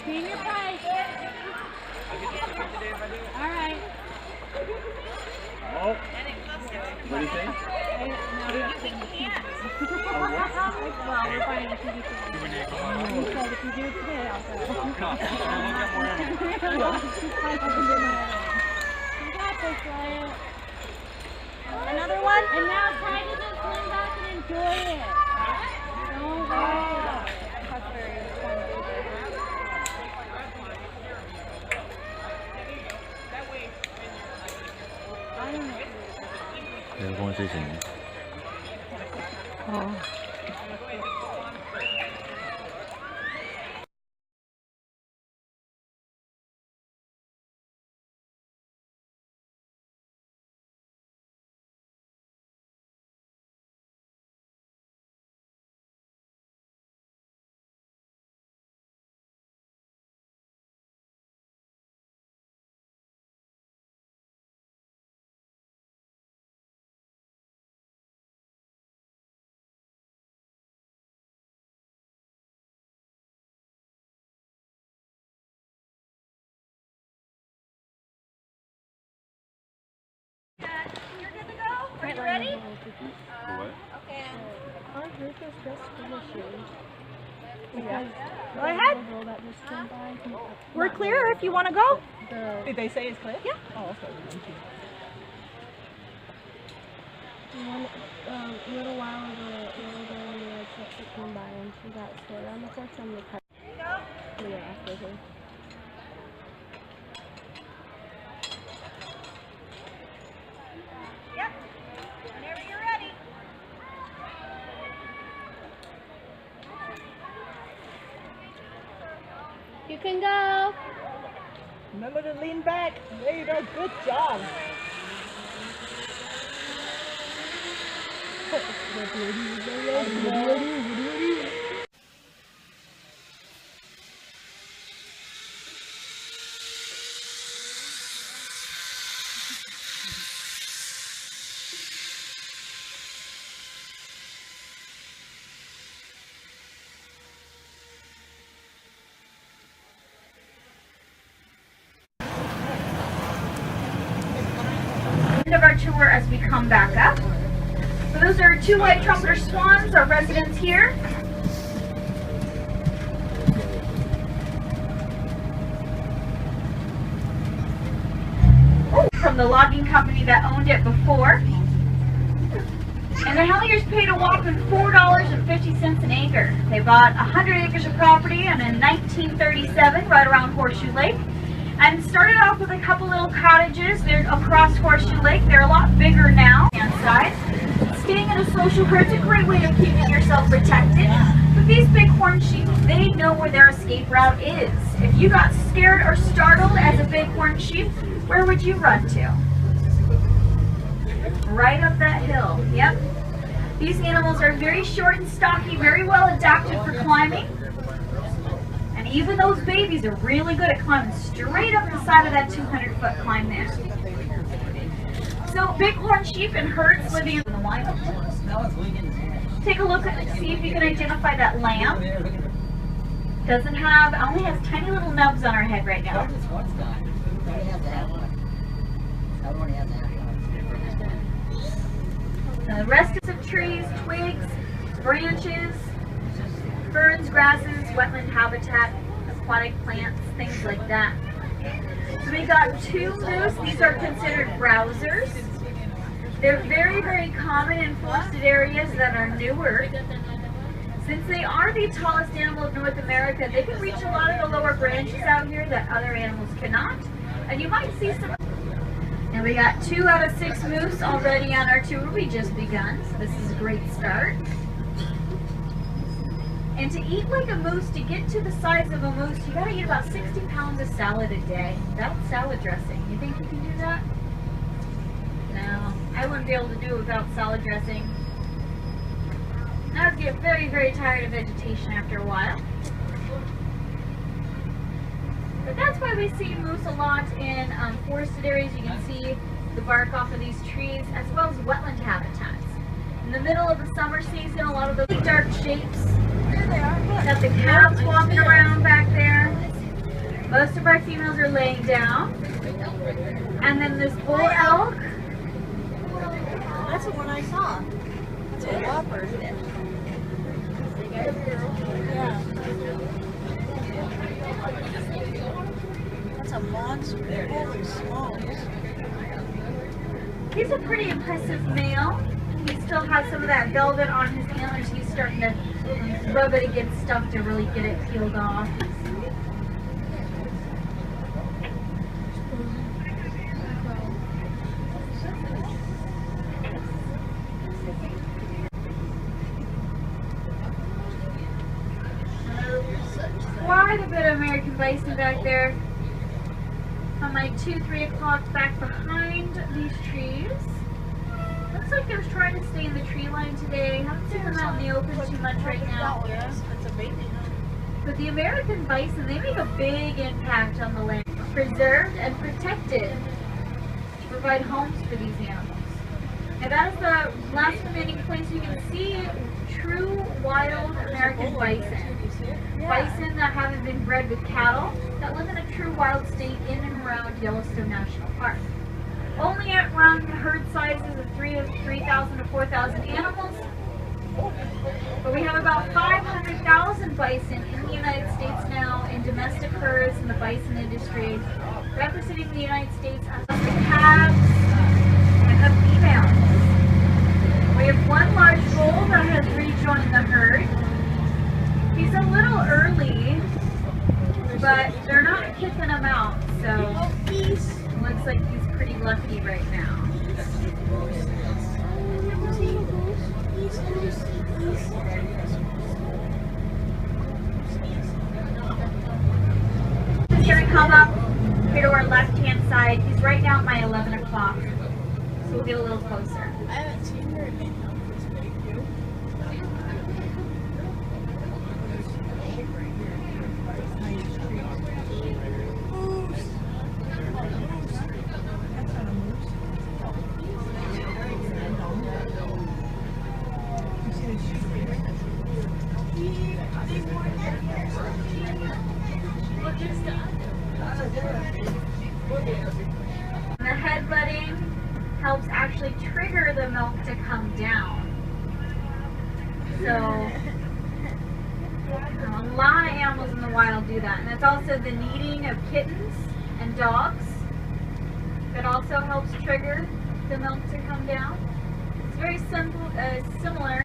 Name your price. All right. Oh. What do you think? Well, we're buying a TV today. You said if you do it today, I'll go. You got this, Wyatt. Another one? And now try to just lean back and enjoy it. Don't worry about it. That's very fun. I don't know. 这个公司最新的。哦。You're good to go? Are you ready? What? Okay. Our group is just finishing. Yeah. Go ahead. By, We're clear if you want to go. Did they say it's clear? Yeah. Oh, okay. Thank you. a little while ago, we had truck that came by and she got scared on the horse on the car. We were after her. Yep. Whenever you're ready. You can go. Remember to lean back. There you go. Good job. End of our tour as we come back up. So those are two white trumpeter swans, our residents here. From the logging company that owned it before. And the Helliers paid a whopping $4.50 an acre. They bought 100 acres of property and in 1937 right around Horseshoe Lake. And started off with a couple little cottages. They're across Horseshoe Lake. They're a lot bigger now inside. Staying in a social herd's a great way of keeping yourself protected. But these bighorn sheep, they know where their escape route is. If you got scared or startled as a bighorn sheep, where would you run to? Right up that hill. Yep. These animals are very short and stocky, very well adapted for climbing. And even those babies are really good at climbing straight up the side of that 200-foot climb there. So bighorn sheep and herds living in the wild. Take a look at see if you can identify that lamb. Doesn't have, only has tiny little nubs on her head right now. The rest is of trees, twigs, branches, ferns, grasses, wetland habitat, aquatic plants, things like that. So we got two moose. These are considered browsers. They're very, very common in forested areas that are newer. Since they are the tallest animal of North America, they can reach a lot of the lower branches out here that other animals cannot. And you might see some. And we got 2 out of 6 moose already on our tour. We just begun, so this is a great start. And to eat like a moose, to get to the size of a moose, you gotta eat about 60 pounds of salad a day. Without salad dressing. You think you can do that? No, I wouldn't be able to do it without salad dressing. I would get very, very tired of vegetation after a while. But that's why we see moose a lot in forested areas. You can see the bark off of these trees, as well as wetland habitats. In the middle of the summer season, a lot of those dark shapes. There they are. Got the calves walking around back there. females are laying down. And then this bull elk. That's the one I saw. It's a whopper, isn't it? Yeah. That's a monster. Holy smokes. He's a pretty impressive male. He still has some of that velvet on his antlers. He's starting to rub it against stuff to really get it peeled off. Quite a bit of American bison back there. On my 2-3 o'clock back behind these trees. Looks like they're trying to stay in the tree line today. Haven't seen them out in the open too much right now. It's a baby. But the American bison, they make a big impact on the land. Preserved and protected to provide homes for these animals. And that is the last remaining place you can see true wild American bison. Bison that haven't been bred with cattle, that live in a true wild state in and around Yellowstone National Park. Only at around herd sizes of 3,000 to 4,000 animals. But we have about 500,000 bison in the United States now in domestic herds in the bison industry, representing the United States as the calves and the females. We have one large bull that has rejoined the herd. He's a little early, but they're not kicking him out, so looks like he's pretty lucky right now. He's going to come up here to our left-hand side. He's right now at my 11 o'clock, so we'll get a little closer. I haven't seen her in The headbutting helps actually trigger the milk to come down. So a lot of animals in the wild do that. And it's also the kneading of kittens and dogs that also helps trigger the milk to come down. It's very simple, similar